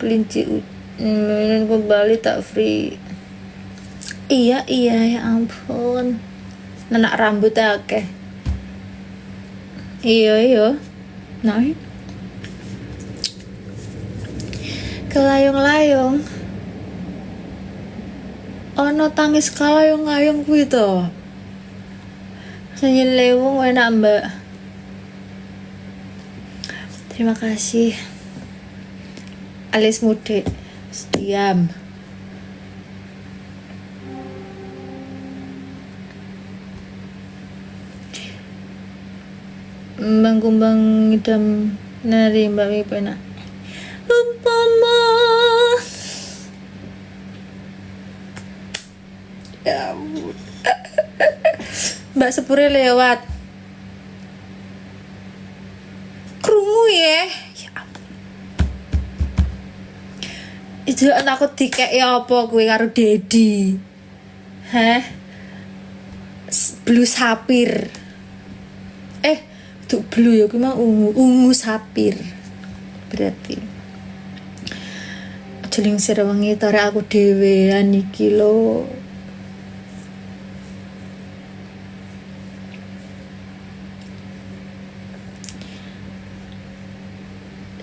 kelinci kembali tak free. Iya ya ampun, nenak rambutnya akeh. Iya nah kelayong-layong ono tangis kalayong-layong kuwi to. Nyanyi lewung enak mbak. Terima kasih. Alis mude. Diam. Kumbang idam nari mbak Mipena. Upama. Ya ampun. Mbak Sepure lewat. Krungu ya. Ya ampun. Itu aku dikek ya apa kuwi karo Dedi. Hah? Blue sapir. Tuh blue ya kuwi mah ungu sapir. Berarti. Jeling serewangi tarik aku dhewean iki lho.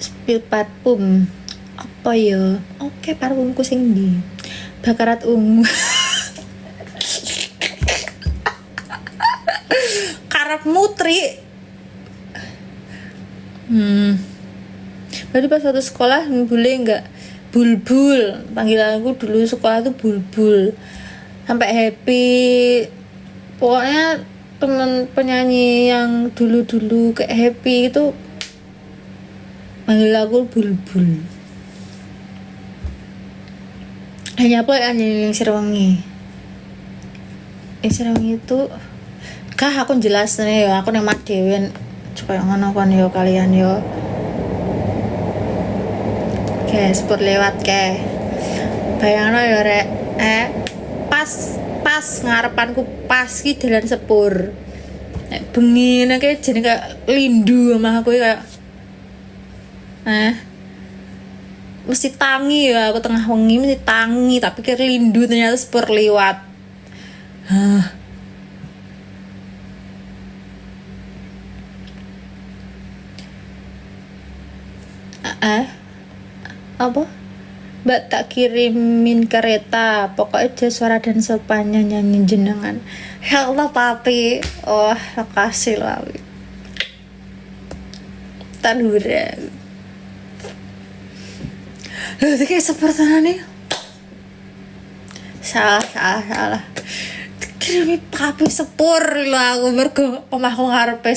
Spill parfum apa ya? Oke, parfumku sing ndi? Bakarat ungu. Karep mutri. Berarti pas satu sekolah boleh nggak bulbul, panggilanku dulu sekolah tuh bulbul sampai happy. Pokoknya temen penyanyi yang dulu kayak happy itu panggil aku bulbul. Hanya apa yang Sirwangi itu kah aku jelas nih ya, aku nemat dewen coba ngono kon yo kalian yo. Oke, sepur lewat ke. Bayangno ya rek, pas ngarepanku pas ki dalan sepur. Nek bengi nek jenenge kayak lindu sama aku kayak mesti tangi ya, aku tengah wengi mesti tangi, tak pikir lindu ternyata sepur lewat. Apa? Mbak tak kirimin kereta, pokoknya aja suara dan sopannya nyanyi jenengan. Ya Allah papi, oh makasih lah. Tanura. Loh, itu kayak seperti nih. Salah. Dikirimi papi sepur lah aku mergo omahku ngarepe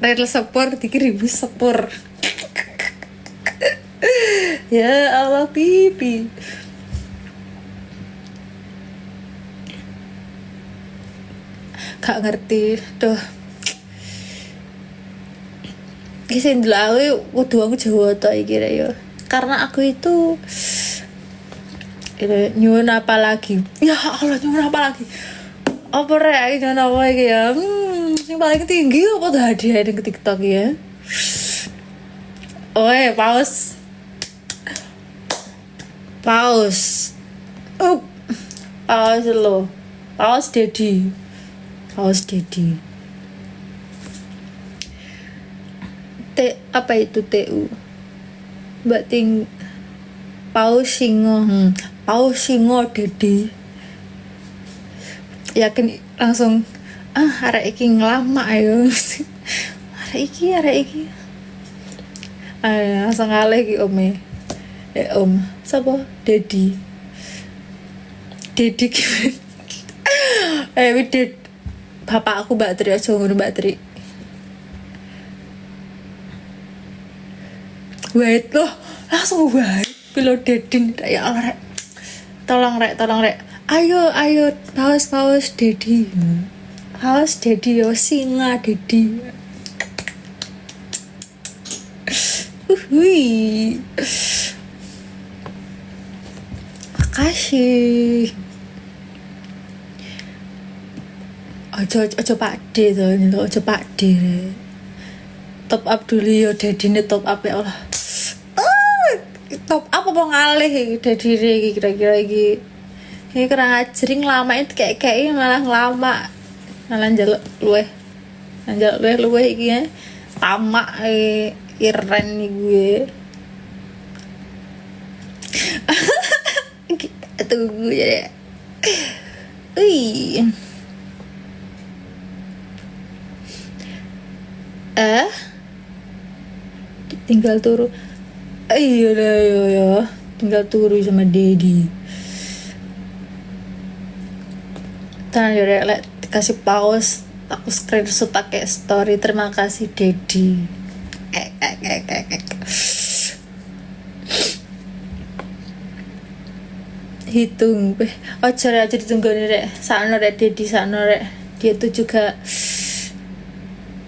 rel sepur dikirimi sepur. Ya Allah pipi. Gak ngerti tuh. Iki sing ndelok kudu aku Jawa tok iki rek ya. Karena aku itu nyuwun apa lagi? Ya Allah, nyuwun apa lagi? Apa rek nyuwun apa iki ya? Yang paling tinggi apa tuh hadiah di TikTok ya? Paus. Paus lo. Paus Dedi. Apa itu TU? Mbak Ting Paus Singo. Paus Singo Dedi. Yakin langsung arek iki ngelama ayo. Arek iki. Langsung ngalih iki ome. Om. Sapa? Dedi gimana? Widit bapak aku Mbak Tri aja ngono Mbak Tri. Wait loh, langsung wait pilo Dedin ya Allah rek. Tolong rek. Ayo paus Dedi. Paus Dedi yo singa Dedi. Wih. Makasih. Ojo Pak D to, ojo Pak D. Top up dulu yo Dedi ne top up ya Allah. top apa ngalih iki Dedi iki kira-kira iki. Ini kurang ajring lama itu kayak malah ngelama. Malah njaluk luweh. Njaluk luweh iki ya. Tamak iren nih gue. Kita tunggu ya. Wih. Tinggal turu. Iya ya. Tinggal turu sama Dedi. Tangan ya lek dikasih pause. Aku screenshot pakai story. Terima kasih Dedi. Hitung aja ditunggu nih rek sakno rek Dedi sakno rek dia tuh juga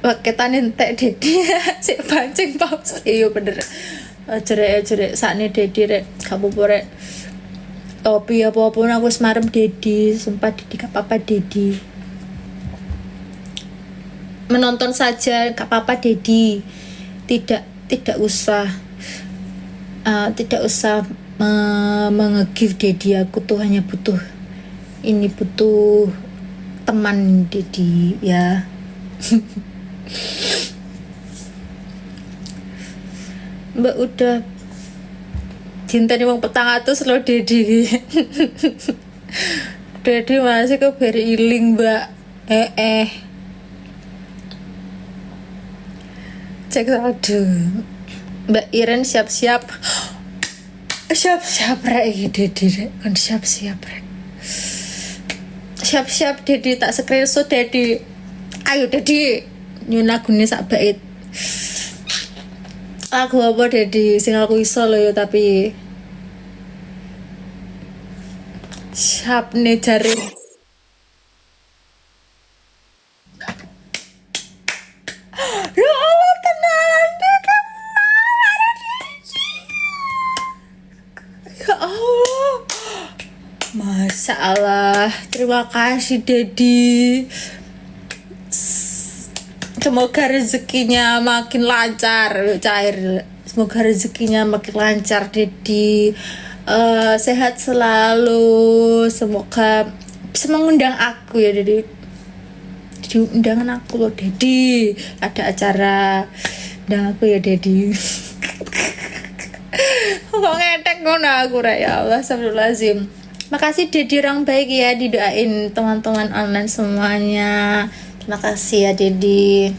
paketan entek Dedi sik pancing paus iya bener aja rek sakne Dedi rek gak apa-apa rek topi apa-apa aku wis marem Dedi sumpah Dedi gak apa-apa Dedi menonton saja gak apa-apa Dedi tidak usah mengegive Dedi aku tuh hanya butuh teman Dedi ya. Mbak udah cinta nih wong petang atus lo Dedi. Dedi masih keberi iling Mbak cek aduh Mbak Iren siap-siap rek Dedi rek kan siap-siap rek siap-siap Dedi tak screenshot Dedi ayo Dedi nyuna gune sak bait aku apa Dedi sing aku iso lho ya tapi siap nih jare ya Allah tenang ya Allah masalah terima kasih Dedi semoga rezekinya makin lancar cair semoga rezekinya makin lancar Dedi sehat selalu semoga bisa mengundang aku ya Dedi di undangan aku loh Dedi ada acara undang aku ya Dedi kok ngedek ngono aku ya Allah astagfirullahaladzim. Makasih Dedi orang baik ya didoain teman-teman online semuanya. Terima kasih ya Dedi.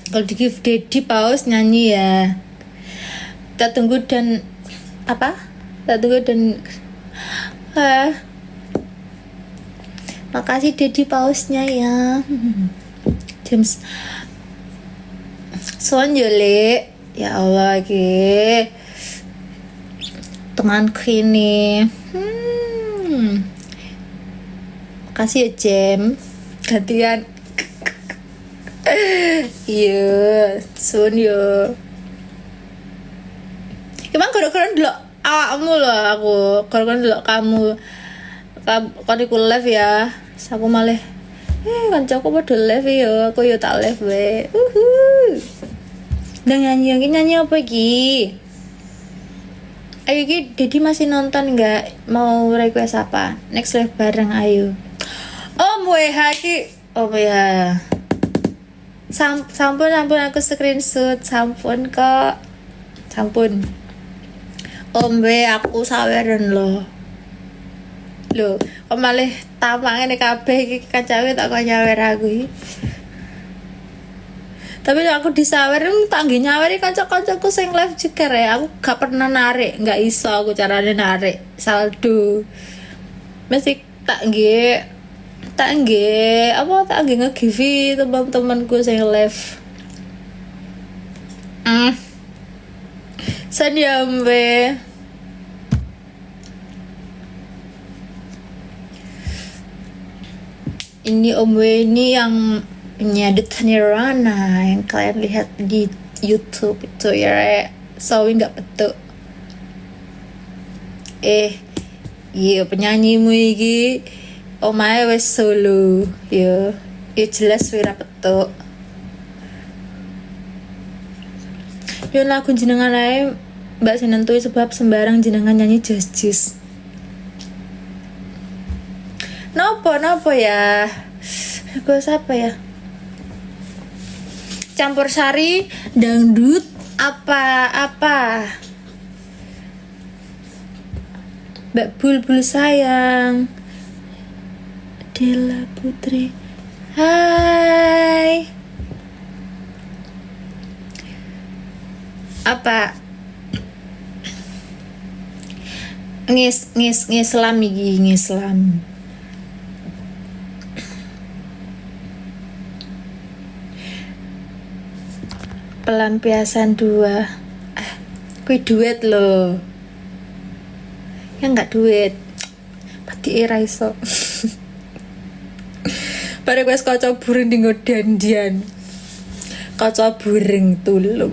Kalau di give Dedi pause nyanyi ya. Kita tunggu dan apa? Kita tunggu dan makasih Dedi pausnya ya. James Son Yole. Ya Allah ki temanku ini makasih ya Jem gantian iya Son yo emang gara-gara dulu awakmu loh aku gara-gara dulu kamu iku live ya aku malah kancaku padha live ya aku yo tak live we udah nyanyi apa lagi? Ayo Ki, Dedi masih nonton nggak? Mau request apa? Next live bareng ayo. Om WH Ki, Om WH. Sampun aku screenshot, sampun kok. Sampun. Om W aku saweran loh. Loh, kok malah tamange kabeh iki kancaku tak kok nyawer aku iki. Tapi aku disawer tak nggih nyaweri kanca-kancaku sing live juga ya. Aku gak pernah narik, gak iso aku carane narik saldo. Mesti tak nggih nge-give teman-temanku sing live. Sanyambe. Ini Om W ini yang penyedut Nirvana yang kalian lihat di YouTube itu ya, sawi nggak betul. Iya penyanyimu iki omae wes solo, yo jelas wira betul. Yo lagu jenengan ae Mbak Senentui sebab sembarang jenengan nyanyi jazz. Nopo ya? Gue siapa ya? Campur sari, dangdut, apa? Mbak Bulbul sayang, Della Putri, hai. Apa? Ngislam iki, ngislam. Pelampiasan 2. Kui duet loh. Ya enggak duet. Pati era iso. Bare wis kaca burung dinggo dandian. Kaca burung tulung.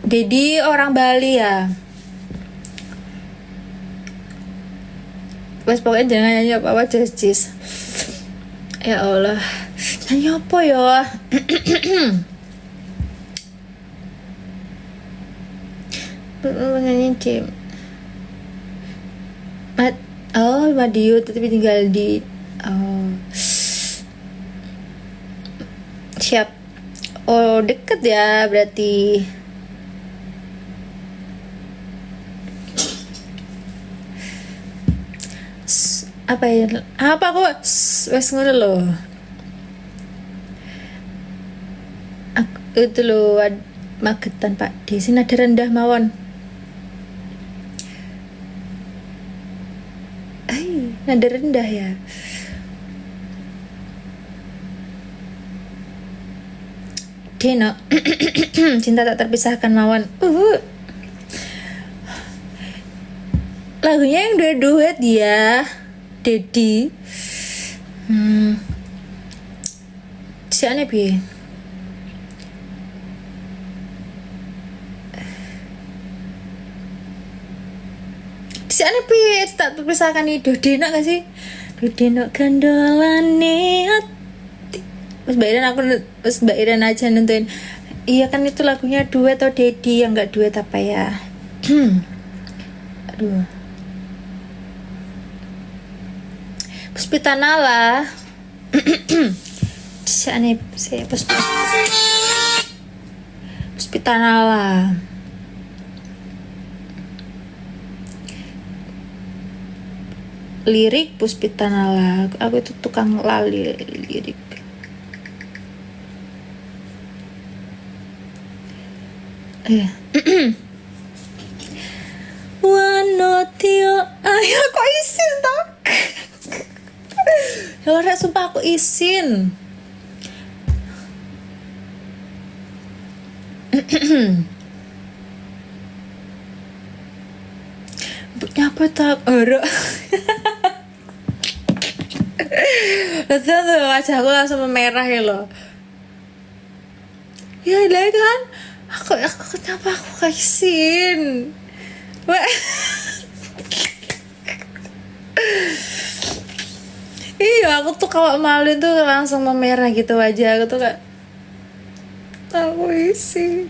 Dedi orang Bali ya. Wes pokoknya jangan nyanyi apa-apa jazz. Ya Allah, nyanyi apa ya? Nyanyi Jim. Madiun tapi tinggal di siap. Oh, deket ya berarti. Apa kok wes ngono lho. Itu lho Magetan Pak D. Sing nada rendah mawon. Nada rendah ya. Deno. Cinta tak terpisahkan mawon. Lagunya yang duet ya. Dedi. Siane piye? Siane piye? Tak terpisahkan itu. Deno gak sih? Deno gandolane ati. Mas Mbak Iren aja nentuin. Iya kan itu lagunya duet atau Dedi, yang enggak duet apa ya? Aduh. Puspitanala. Siane saya Puspitanala. Lirik Puspitanala. Aku itu tukang lali lirik. Wanotio ayo kok isin toh. Ya sumpah aku isin. Nyapa tak ora. Betul tuh wajahku langsung memerah ya loh. Ya lah kan. Aku kenapa aku kaisin. Iya, aku tuh kalau malu tuh langsung memerah gitu wajah aku tuh kayak aku isi.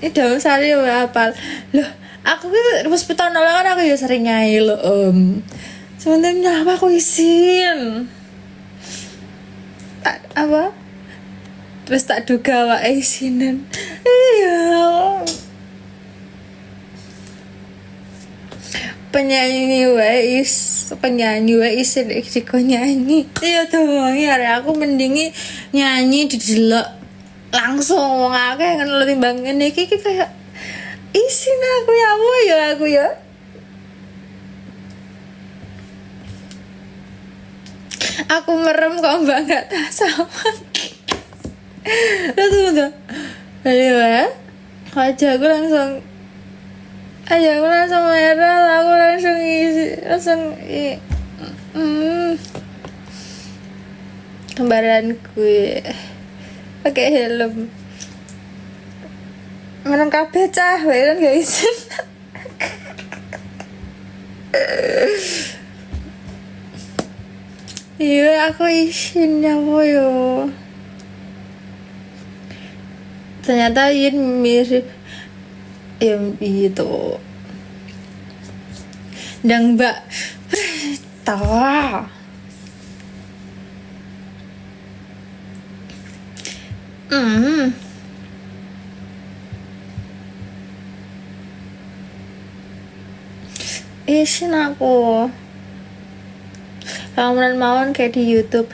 Ini dalam sehari apa? Loh, aku gitu hospital kan aku ya sering nyanyi loh sebenarnya apa aku isin? Apa? Terus tak duga wak isinan. Iya. penyanyi wae isin diko nyanyi. Iya tuh ya aku mendingi nyanyi didelok langsung wong akeh kan lu timbang ngene iki kayak isin aku ya. Aku merem kok Mbak enggak tahu sama. Tuh. Ayo ya. Wajahku langsung merah, aku langsung kembaranku pakai helm. Menang kabeh cah, kan guys. Iya, aku isin apa yo. Ternyata Yin mirip yang itu. Dan Mbak tawa. Isin aku. Ramalan mawon kayak di YouTube.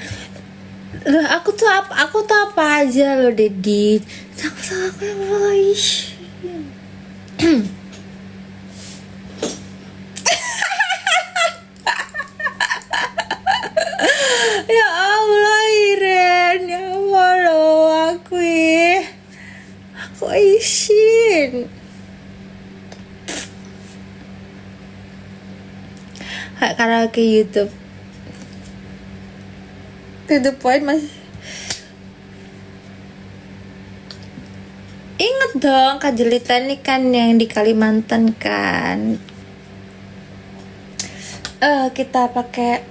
Loh, aku tuh apa aja loh, Dedi. Aku yang malah isin. Ya Allah, Iren, ya Allah loh, aku isin. Kayak karaoke YouTube. To the point masih. Ingat dong kajelitan nih kan yang di Kalimantan kan. Kita pakai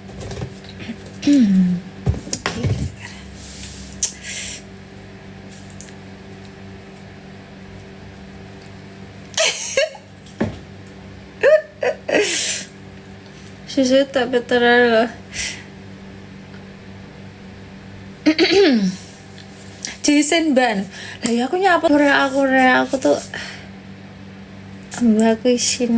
susu tak betul loh. Jason ban. Lah ya aku nyapa aku tuh aku isin.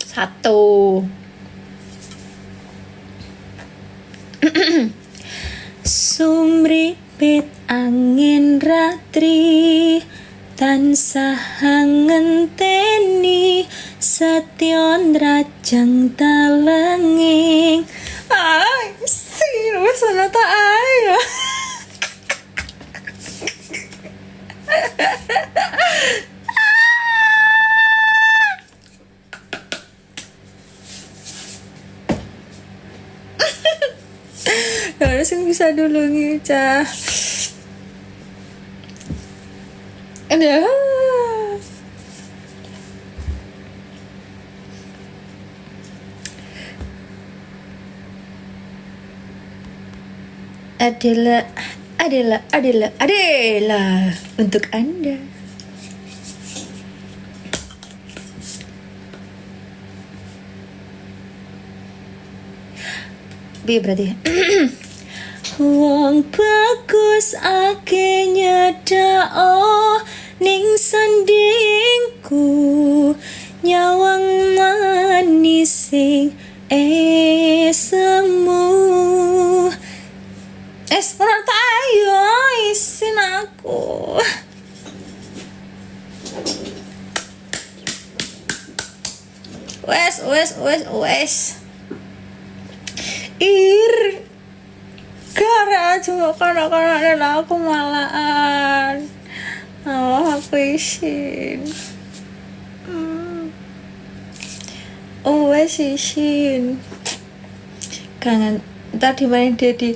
Satu. Sumripit angin ratri tansah ngenteni setyon rajang talenging. Sing wis ana ta ayo. Harus yang bisa dulu ngicah. Ada. Adalah untuk Anda. B berarti. Wong bagus ake nyedao ning sandingku nyawang manising semu. Ora tak ayo isin aku. Wes. Gara cuma karena dan aku malahan. Aku isin. Wes isin. Kangen tadi main Dedi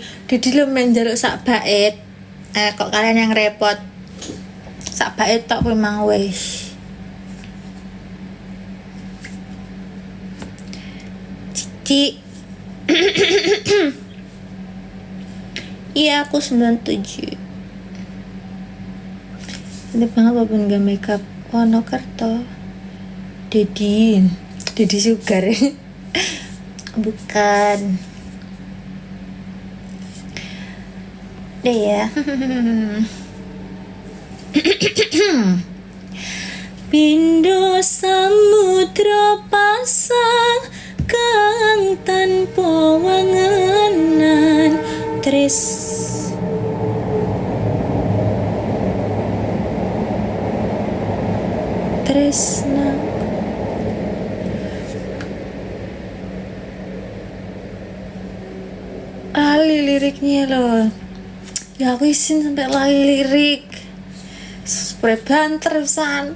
lo main jaluk sak bait. Kok kalian yang repot. Sak bait tok memang wes. Cici. Iya, aku 97. Ini banget walaupun gak makeup. Wonokerto. Dedi Sugar. Bukan. Deh ya. Pindo samudra pasang kang tanpa wangenan tresna lali liriknya loh. Ya aku isin sampai lali lirik. Spray banter san.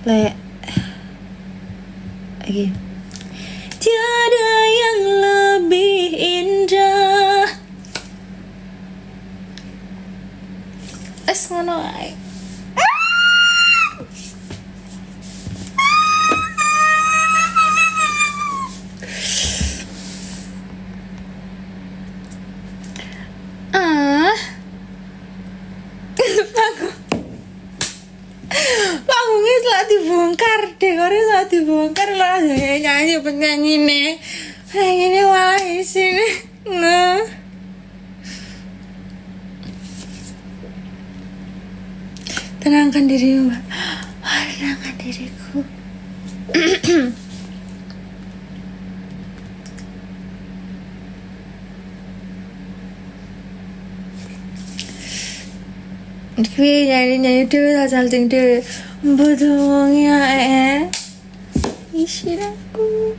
Lagi tiada yang lebih ngono ae. Panggungnya setelah dibongkar, dekornya setelah dibongkar lah nyanyi penyanyi nih, ini malah sini, nah. Tenangkan dirimu, tenangkan diriku. Tapi nyanyi dhewe salting dhewe. Mbok ya isin aku.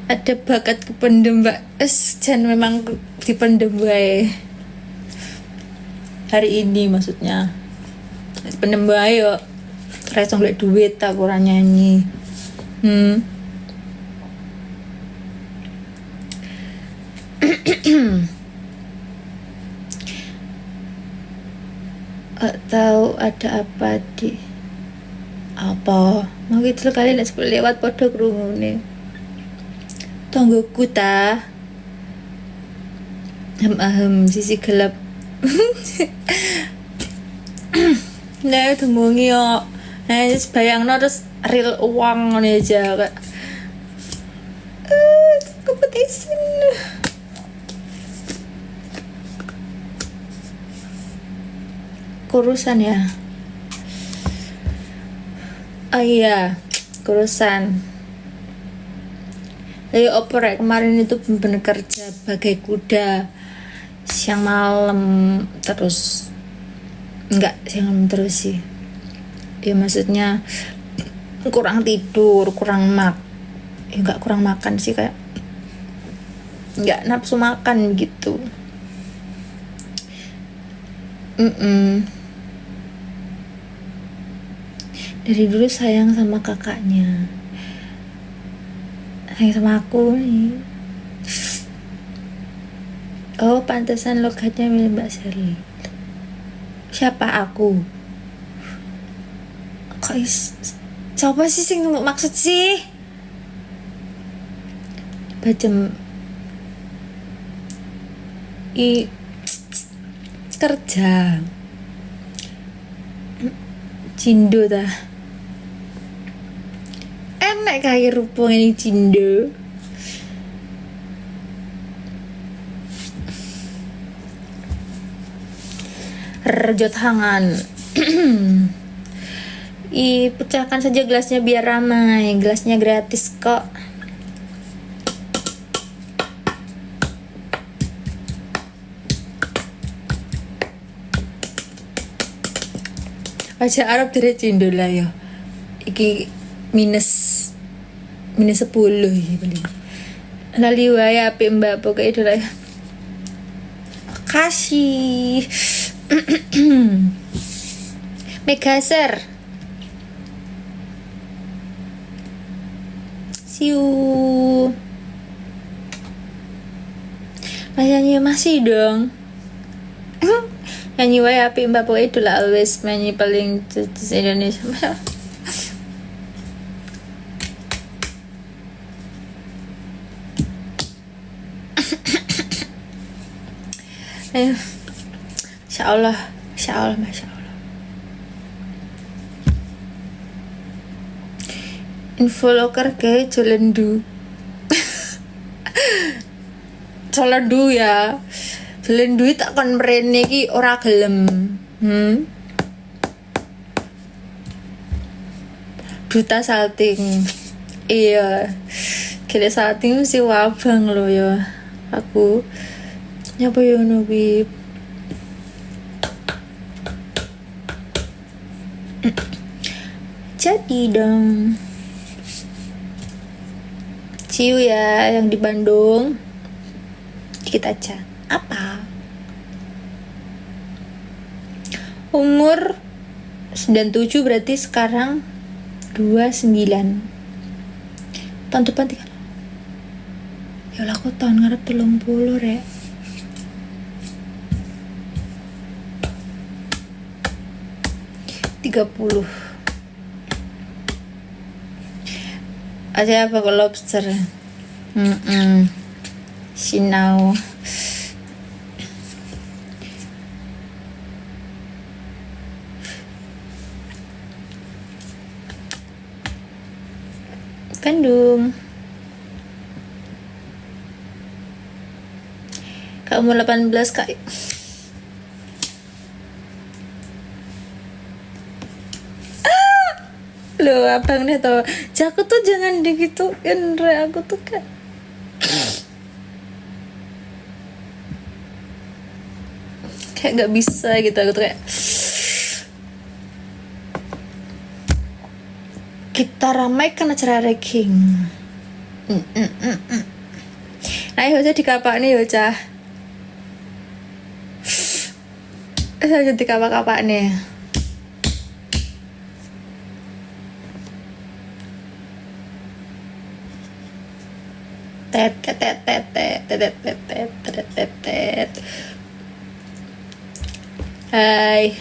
Ada bakat kependem, Mbak. Jan memang dipendem wae. Hari ini maksudnya. Pendem wae yo. Ora iso golek duit tak ora nyanyi. Gak tahu ada apa di apa mau gitu kali nek lewat podo krungune tonggoku ta sisi gelap. Nah temungi yo bayangno terus real uang ngono aja kak kompetisi. Kurusan ya. Oh iya, kurusan. Ayo oper kemarin itu bener kerja bagai kuda siang malam terus. Enggak siang malam terus sih. Ya maksudnya kurang tidur, enggak kurang makan sih, kayak enggak nafsu makan gitu. Dari dulu sayang sama kakaknya, sayang sama aku nih. Oh pantesan logatnya mirip Mbak Sherly. Siapa aku? Kok siapa sih sing maksud sih? Bajem kerja cindo dah enak kayak rupung ini cindo. Rejot hangan. Pecahkan saja gelasnya biar ramai, gelasnya gratis kok. Aja Arab dari cindo lah ya. Iki minus 10 ya paling. Lali wae apik Mbak pokoke itu lah. Kasih. Megaser. Siu. Nyanyi masih dong. Nyanyi wae apik Mbak pokoke itu lah, always nyanyi paling Indonesia. Ayo. Insyaallah, Masya Allah. Info loker kayak Jolendu. Jolendu ya. Jolendu tak kon mrene iki ora gelem. Duta salting. Iya. Kira salting mesti wabang lo ya. Aku nyapa yo no bib. Jadi dong. Ciu ya yang di Bandung. Dikit aja. Apa? Umur 97 berarti sekarang 29. Tahun depan 3. Ya lah aku tahun ngarep 30 rek. Puluh aja apa kok lobster. Sinau Bandung. Kak umur 18 kak. Loh abang nih tau, aku tuh jangan digituin re, aku tuh kayak nggak bisa gitu, aku tuh kayak kita ramaikan acara ranking. Nah ya dikapak nih ya cah, saya dikapak-kapak nih. Hai,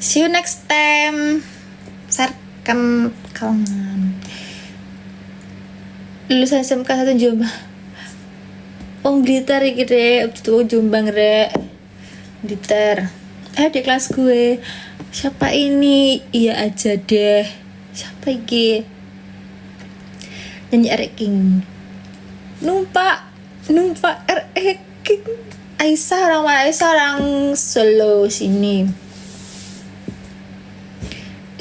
see you next time. Sarkam kawan. Lulusan SMK 1 Jombang. Blitar iki rek, tuh Jombang rek. Blitar. Di kelas gue. Siapa ini? Iya aja deh. Siapa iki? Nyanyi King. Numpak King. Aisyah orang Solo sini.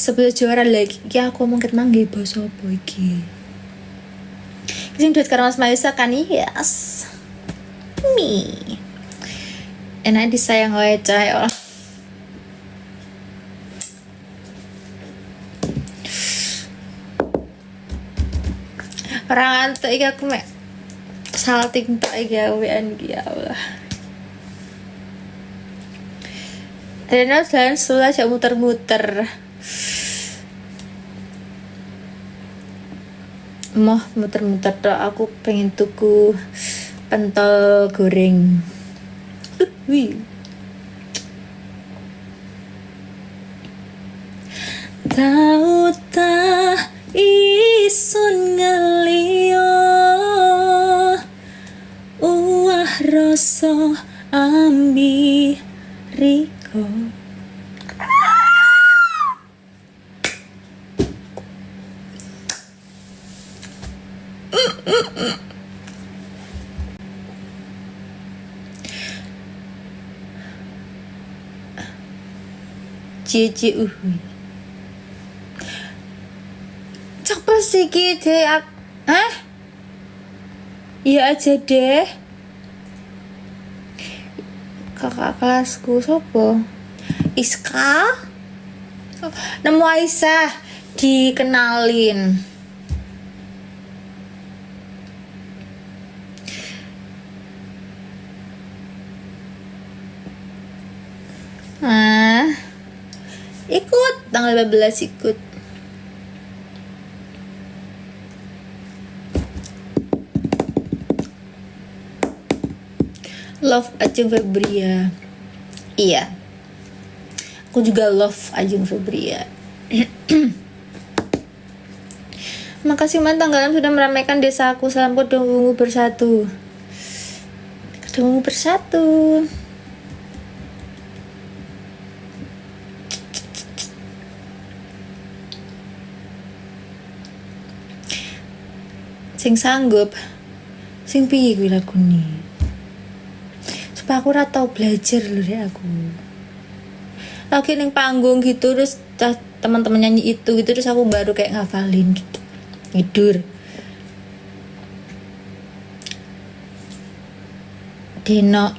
Sebelum juara lagi, ya aku mau ketemu bahasa apa iki? Sing duit karo Mas Maisa kan, yes. Me. Enak disayang wae cah Allah. Orang antuk iki aku mek salting tok iki awean iki ya Allah. Rena jalan sulah aja muter-muter. Muter-muter tok, aku pengen tuku pentol goreng. Wih. Tau ta isun ngelio uah rasa ambi riko. Cici Coba sih deh iya aja deh. Kakak kelasku sopo? Iska? Nemu Aisyah, dikenalin. Ikut tanggal 15 ikut. Love Ajeng Febria. Iya, aku juga love Ajeng Febria. Makasih Man Tanggalan sudah meramaikan desaku. Salam Kedung Wungu bersatu. Kedung Wungu bersatu. Sing sanggup, sing piye kuwi lagune. Supaya aku ora tau belajar lho rek aku. Lagi ning panggung gitu terus teman-teman nyanyi itu gitu terus aku baru kayak ngafalin gitu. Tidur. Dino.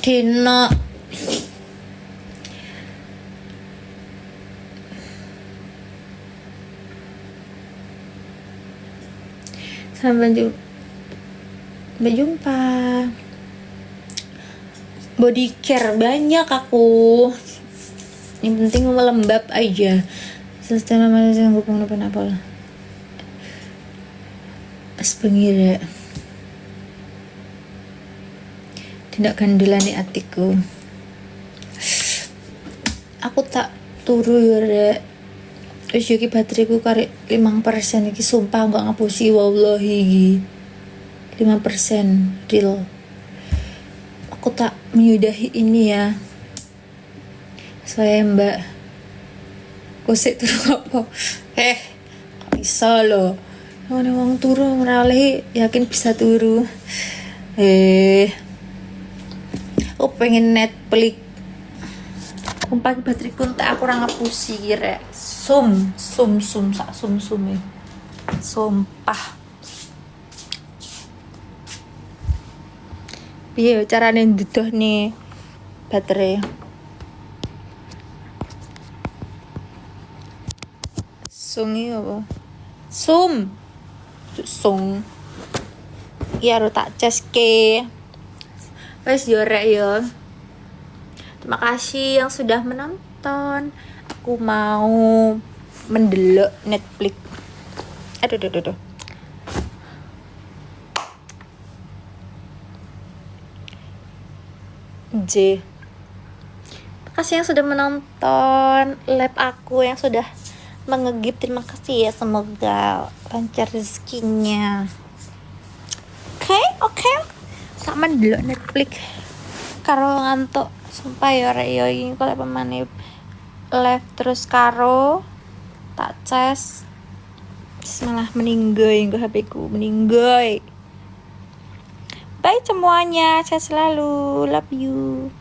Dino. Sampai jumpa. Body care banyak aku. yang penting melembab aja. Setelah masa sanggup apa lah. Sebengi rek. Tidak gandelane atiku. Aku tak turu ya rek. Wis iki bateraiku karek 5% iki sumpah enggak ngapusi wallahi iki. 5% real. Aku tak menyudahi ini ya. Saya Mbak. Kosek turu apa? Kok bisa loh. Nek wong turu ora oleh yakin bisa turu. Aku pengen Netflix. Sumpah bateraiku tak aku ora ngapusi rek. Sak sum-sume. Sumpah. Piye carane nduduhne baterai? Sungi apa? Sum. Iya harus tak ceske. Wes yo rek yo. Terima kasih yang sudah menonton. Aku mau mendelok Netflix. Aduh. Terima kasih yang sudah menonton live aku yang sudah mengegip. Terima kasih ya, semoga lancar rezekinya. Oke. Tak mendelok Netflix karo ngantuk. Sumpah ya rek yo iki kok pemane live terus karo tak cas malah meninggoy nggo HP ku meninggoy. Bye semuanya, sehat selalu, love you.